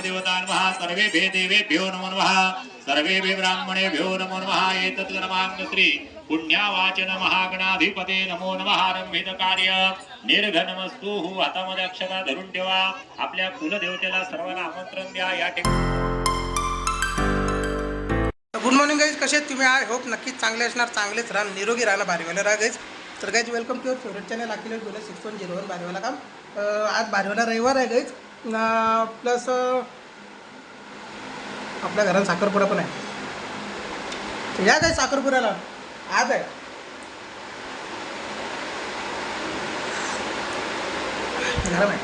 देवता नमः सर्वेभ्यो देवेभ्यो नमो नमः सर्वेभ्यो ब्राह्मणेभ्यो नमो नमः एतद्गणमांग श्री पुण्यवाचन महागणाधिपते नमो नमः आरंभित कार्य निर्घनमस्तु हातामध्ये अक्षता धरून ठेवा आपल्या कुलदेवतेला सर्वांना आमंत्रण द्या या ठिकाणी गुड मॉर्निंग गाईज, कसे आहेत तुम्ही? आय होप नक्कीच चांगले असणार, चांगलेच राहा, निरोगी राहणं बारीवाला राहा गाईज. तर guys welcome to your favourite channel Akhilesh बोला 6101 बारीवाला काम. आज बारीवाला रविवार आहे गाईज, प्लस आपल्या घरात साखरपुडा पण आहे. या गाईज साखरपुड्याला आज आहे. गरम आहे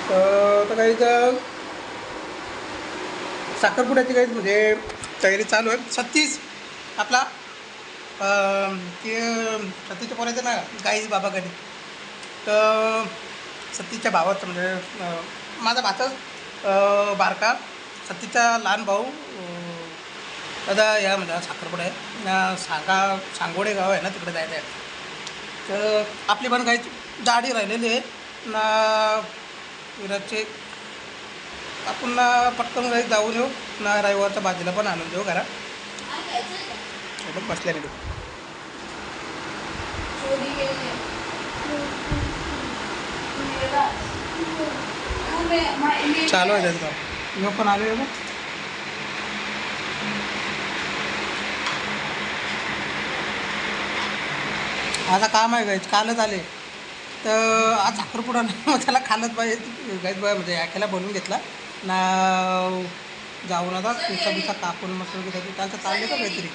तर गाईज साखरपुड्याची गाईज म्हणजे तयारी चालू आहे. 36 आपला ते 36च्या पोरायचं ना गाईज बाबाकडे. तर 36च्या भावाचं म्हणजे माझा भाचा बारका 36चा लहान भाऊ दादा या म्हणजे साखरपुडा आहे. सांगोडे गाव आहे ना, तिकडे जायचं आहे. तर आपली पण काही दाढी राहिलेली आहे ना विराजचे. आपण पटकन काही जाऊन येऊ ना, रविवारच्या भाजीला पण आणून देऊ घरात. बसल्या नाही चालू आहे त्यांचं. मी पण आलो आहे. माझं काम आहे गाईज, कालच आले तर आज साखरपुडा नाही मग त्याला खालच पाहिजे गाईज बाय म्हणजे याकेला बोलून घेतला ना, जाऊन आता पिसा कापून मस्त वगैरे त्यांचं चालले का काहीतरी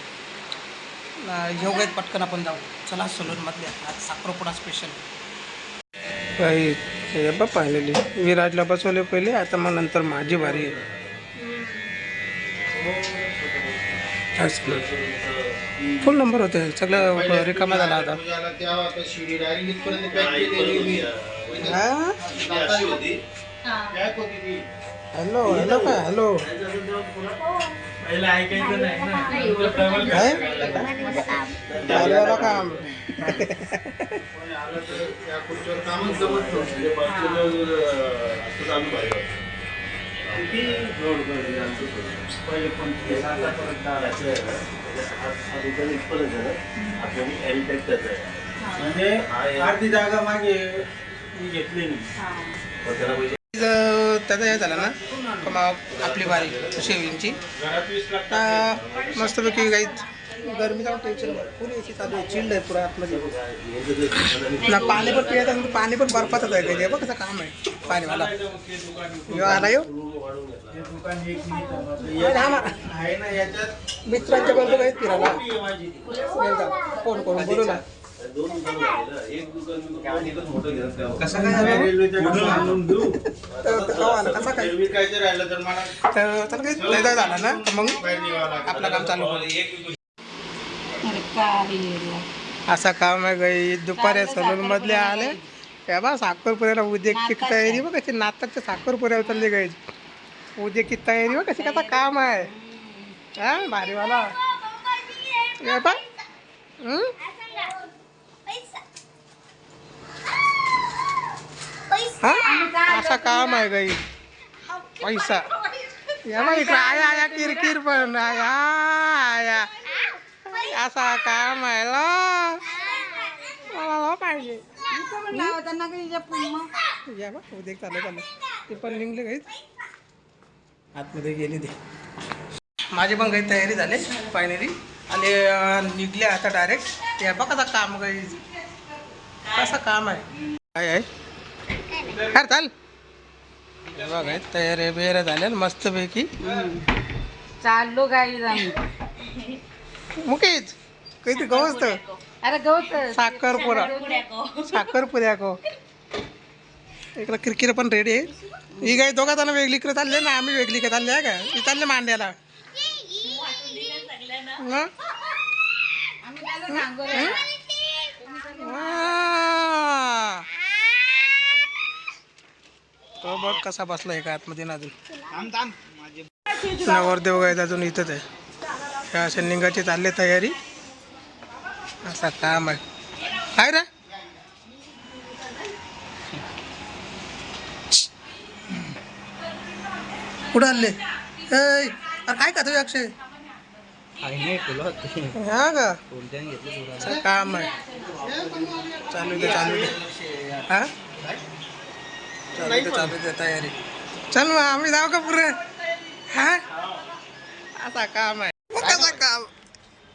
येऊ गाईज. पटकन आपण जाऊ. चला सलूनमधले आज साखरपुडा स्पेशल काही बा पाहिलेली. विराजला बसवले पहिले, आता मग नंतर माझी भारी आहे. फुल नंबर होते, सगळं रिकामा झाला आता. हॅलो हॅलो काय हॅलो काम म्हणजे अर्धी जागा मागे मी घेतली नाही. त्याचा हे झालं ना का मग आपली बारी शेविंगची मस्तपैकी काही गरमीचा टेन्शन पुरी याची चालू आहे. चिल्ड आहे पुरा आतमध्ये ना. पाणी पण पियायचं, पाणी पण बर्फातच आहे पाहिजे. बघ कसं काम आहे पाणीवाला. आला येऊ मित्रांच्या बरोबर आहेत फिरायला. कोण कोण बोलू ना. कसं काही झाला ना मग आपलं काम चालू. असा काम आहे गाई. दुपारी सलून मधले आले त्या बा साखरपुऱ्याला उद्याची तयारी बघ कशी. नाटकच्या साखरपुऱ्याला चालली गाई. उद्याची तयारी बघ कशी. कसा काम आहे हा भारीवाला बा. हा असा काम आहे गाई. पैसा या बा इकडे आया आया किरकिर पण आया असा काम आहे ला पाहिजे. या बा उद्या चाललं ते पण निघले काही आतमध्ये गेली. ते माझी पण काही तयारी झाली फायनली आणि निघले आता डायरेक्ट. या बा कसा काम काही कसं काम आहे काय खर चाल बघा. तयारी बियाऱ्या झाल्या मस्तपैकी चाललो गाईज आम्ही. मुकेच काहीतरी गवस्त. अरे गवत साखरपुऱ्या को इकडं किरकिर पण रेडी आहे. ही काही दोघा जण वेगळी इकडे चालले ना, आम्ही वेगळी काय चालले आहे का. ती चालले मांड्याला. तो बघ कसा बसला एका आतमध्ये ना. अजून नवरदेव गायचा अजून इथंच आहे. ह्या अशा निघायची चालली तयारी. असा काम आहे काय रे. कुठं हल्ले अरे काय खातोय अक्षय हा का चल, काम आहे चालू दे हा चालू दे तयारी चल मग आम्ही जाऊ का पुरे हा असा काम आहे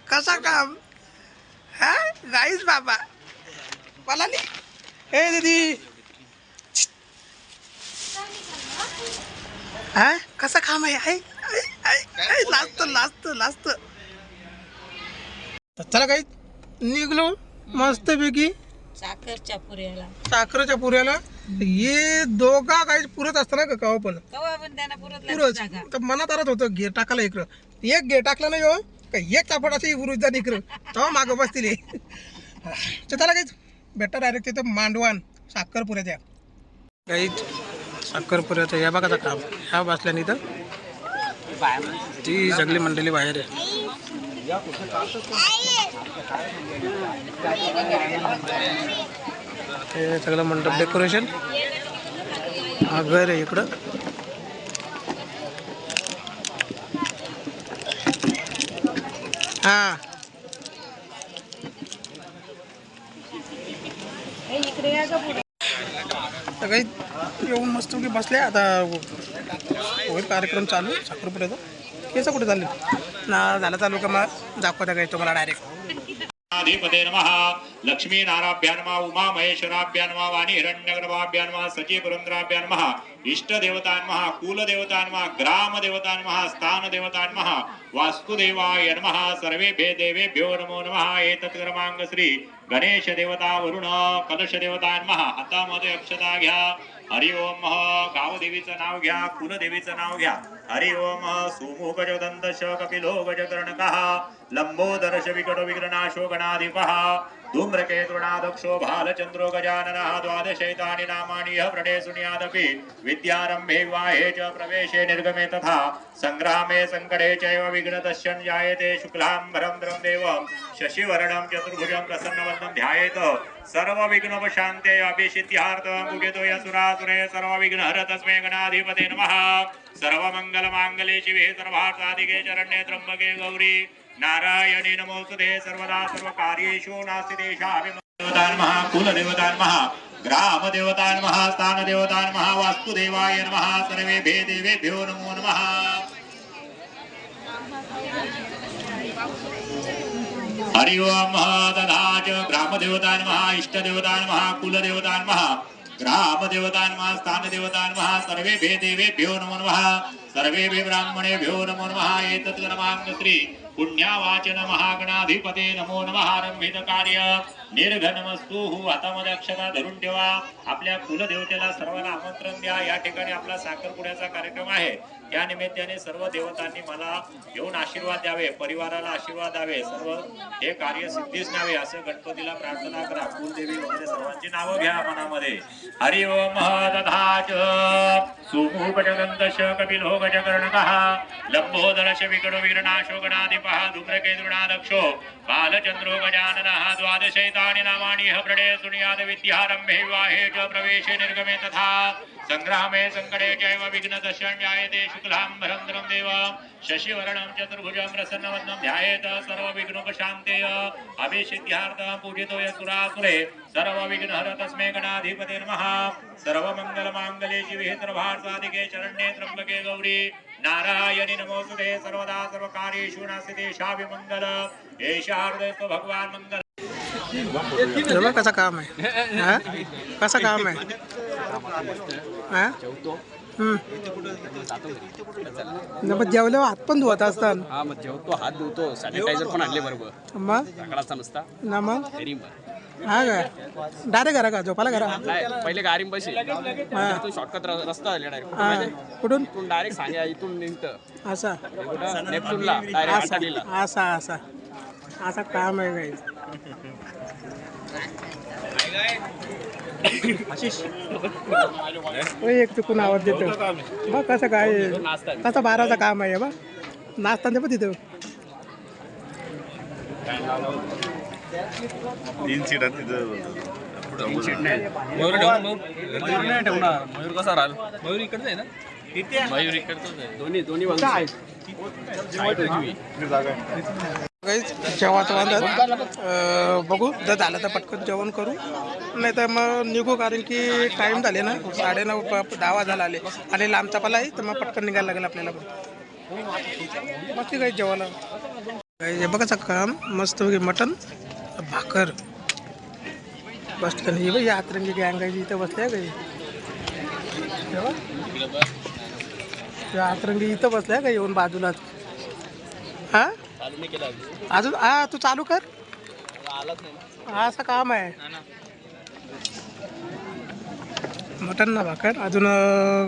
कसा काम हा गाईस बाबा मला नाही ए दीदी हा कसा काम आहे लाजत चला काही निघलो मस्तपैकी साखरेच्या पुऱ्याला हे दोघा काही पुरत असतं ना का पण पुरच तर मनात आरत होतं घे टाकायला इकडं एक घे टाकलं ना यो का एक चापट असे उरुज इकडं तेव्हा मागं बसतील चला काहीच भेटतं डायरेक्ट तिथं मांडवान साखरपुऱ्याच्या काही साखरपुऱ्याचं या बघा काम ह्या बसल्याने इथं ती सगळी मंडळी बाहेर आहे हे सगळं मंडप डेकोरेशन हा घर आहे इकडं हा काही येऊन मस्त की बसले आता होईल कार्यक्रम चालू साखरपुऱ्याचा केस कुठे चालले ना झालं चालू का मग दाखवता काही तुम्हाला डायरेक्ट अधिपते नमः लक्ष्मी नाराभ्या नमः उमा महेश्वराभ्या नमः वाणी हिरण्यगर्भाभ्या नमः सची पुरंदराभ्या नमः इष्ट देवता नमः कुल देवता नमः ग्राम देवता नमः स्थान देवता नमः वास्तुदेवाय नमः सर्वेभ्यो देवेभ्यो नमो नमः एतत् क्रमांक श्री गणेश देवता वरुण कलश देवता नमः हातामध्ये अक्षता घ्या हरि ओम गावदेवीचं नाव घ्या कुलदेवीचं नाव घ्या हरि ओम सोमो गजदंतश कपिलो गजकर्णकः लंबोदरश विकटो विघ्ननाशो गणाधिपः धूम्रकेतुर्नादक्षो भालचंद्रो गजाननः द्वादशैतानि नामानि यः प्रणेशुन्यादपि विद्यारम्भे विवाहे च प्रवेशे निर्गमे तथा संग्रामे संकटे चैव विघ्नतस्य जायते शुक्लाम्बरं देवं शशिवर्णं चतुर्भुजं प्रसन्नवदनं ध्यायेत सर्व विघ्नोपशान्ते अभिषिद्ध्यार्थं पूजयतो यसुरासुरे सर्व विघ्नहर तस्मै गणाधिपते नमः सर्वमङ्गलमाङ्गल्ये शिवे सर्वार्थसाधिके शरण्ये त्र्यम्बके गौरी नारायणी नमोस्तुते सर्वदा सर्वकार्येषु नास्ति देवता नमः कुलदेवता नमः ग्राम देवता नमः स्थान देवता नमः वास्तुदेवाय नमः सर्वेभ्यो देवेभ्यो नमो नमः हरि ओम तथाच ग्राम देवता नमः इष्ट देवता नमः कुल देवता नमः ग्राम देवता नमः स्थान देवता नमः सर्वेभ्यो देवेभ्यो नमो नमः सर्वेभ्यो ब्राह्मणेभ्यो नमो नमः एतत् क्रमांक श्री पुण्यावाचन महागणाधिपते नमो नमः आरंभित कार्य निर्घनमस्तु हातामध्ये अक्षता धरून ठेवा आपल्या कुलदेवतेला सर्वांना आमंत्रण द्या या ठिकाणी आपला साखरपुड्याचा कार्यक्रम आहे त्या निमित्ताने सर्व देवतांनी मला येऊन आशीर्वाद द्यावे परिवाराला आशीर्वाद द्यावे सर्व हे कार्य सिद्धीस न्यावे असं गणपतीला प्रार्थना करा कुलदेवी वगैरे सर्वांची नावं घ्या मनामध्ये हरि ओम तथाच सुमुपजगंतश कपिलो गजकर्णकः लंबोदरश विकटो विघ्ननाशो गणाधिपः धूम्रकेतुर्नादक्षो बालचंद्रो गजाननः द्वादशैतानि नामानि यः प्रणेशुन्याद विद्यारम्भे विवाहे च प्रवेशे निर्गमे तथा संग्रामे संकटे चैव विघ्नतस्य जायते शुक्लाम्बरं देवं शशिवर्णं चतुर्भुजं प्रसन्नवदनं ध्यायेत सर्व विघ्नोपशान्ते अभिषिद्ध्यार्थं पूजितो यसुरासुरे सर्व विघ्नहर तस्मै गणाधिपते नमः सर्वमङ्गलमाङ्गल्ये शिवे सर्वार्थसाधिके शरण्ये त्र्यम्बके गौरी नारायणी नमोस्तुते सर्वदा सर्वकार्येषु नास्ति देशाभि मंगल एषार्दस्तो भगवान मंगल कसा काम आहे हा कसा काम आहे हा जेवल्यावर हात पण धुवत असतात हा मग जेवतो हात धुवतो सॅनिटायझर पण आणले बरोबर मग सकाळचा नुसता ना मग तरी हा का डायरेक्ट घरा का झोपाला घरा नाही पहिले गाडी बशी तू शॉर्टकट रस्ता आले डायरेक्ट कुठून इथून डायरेक्ट सांगा इथून निघतं असा कुठं नेपच्यूनला डायरेक्ट आटाडीला असा असा असा काम आहे काही एक चुकून आवाज देतो बघ कसं काय कसं बाराचं काम आहे बा नाश्ता दे बघ तिथं 3 सीटात तिथं मयूर ठेवणार मयूर नाही ठेवणार. मयूर कसा राहिल? मयूर इकडचं आहे ना? मयूर इकडचंच आहे. दोन्ही बाजूचे आहेत. काहीच जेवायचं वांदा बघू जर झालं तर पटकन जेवण करू, नाही तर मग निघू, कारण की टाईम झाले ना 9:30 10 वाजायला आले आणि लांबचा पाला आहे तर मग पटकन निघायला लागेल आपल्याला. बाकी काही जेवायला काही हे बघायचं काम मस्त मटण भाकर बसलं. ही बाई आतरंगी गँग आहे इथं बसल्या काही आतरंगी इथं बसल्या का येऊन बाजूलाच. हां अजून तू चालू कर, असं काम आहे. मटन ना भाकर अजून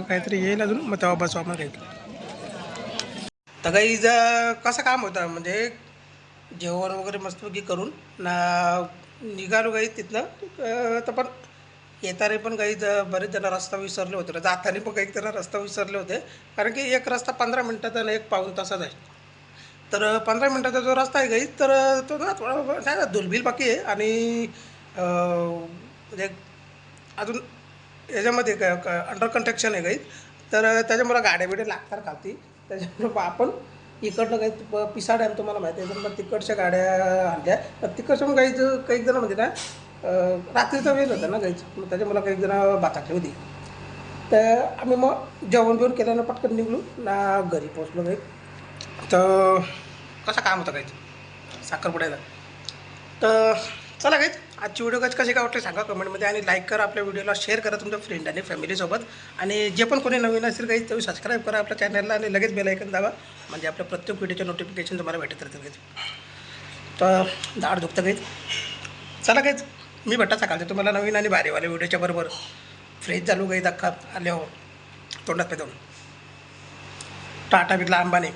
काहीतरी येईल अजून, मग तेव्हा बसू आपण काही. तर काही कसं काम होतं म्हणजे जेवण वगैरे मस्तपैकी करून ना निघालो काही तिथनं. तर पण येताना पण काही बरेच जण रस्ता विसरले होते, जाताना पण काही जण रस्ता विसरले होते, कारण की एक रस्ता 15 मिनटाचा आणि एक पाऊण तासाचा आहे. तर 15 मिनटाचा जो रस्ता आहे काही तर तो ना थोडा नाही धुलबिल बाकी आहे आणि म्हणजे अजून याच्यामध्ये अंडर कन्स्ट्रक्शन आहे काही, तर त्याच्यामुळं गाड्या बिड्या लागतात खाती. त्याच्यामुळं आपण इकडनं काही पिसा डॅम तुम्हाला माहिती आहे, तर मग तिकडच्या गाड्या आणल्या. तर तिकडच्या मग काही जण म्हणजे ना रात्रीचा वेळ होता ना काहीच, मग त्याच्यामुळं काही जण बाताकली होती. तर आम्ही मग जेवण बिवण केल्यानं पटकन निघलो ना घरी पोचलो काही. तर कसं काम होतं काहीच साखरपुड्याला. तर चला काहीच आजची व्हिडिओ कशी काय वाटली सांगा कमेंटमध्ये, आणि लाईक करा आपल्या व्हिडिओला, शेअर करा तुमच्या फ्रेंड आणि फॅमिलीसोबत, आणि जे पण कोणी नवीन असेल काही तेव्हा सबस्क्राईब करा आपल्या चॅनलला आणि लगेच बेल आयकॉन दाबा, म्हणजे आपल्या प्रत्येक व्हिडिओचे नोटिफिकेशन तुम्हाला भेटत राहतील काहीच. तर दाढ दुखतं काहीच. चला काहीच मी भेटा सकाळचं तुम्हाला नवीन आणि भारीवाले व्हिडिओच्या बरोबर. फ्रेश झालो काही अख्खा आल्यावर तोंडात पेदवून. टाटा बिर्ला अंबानी.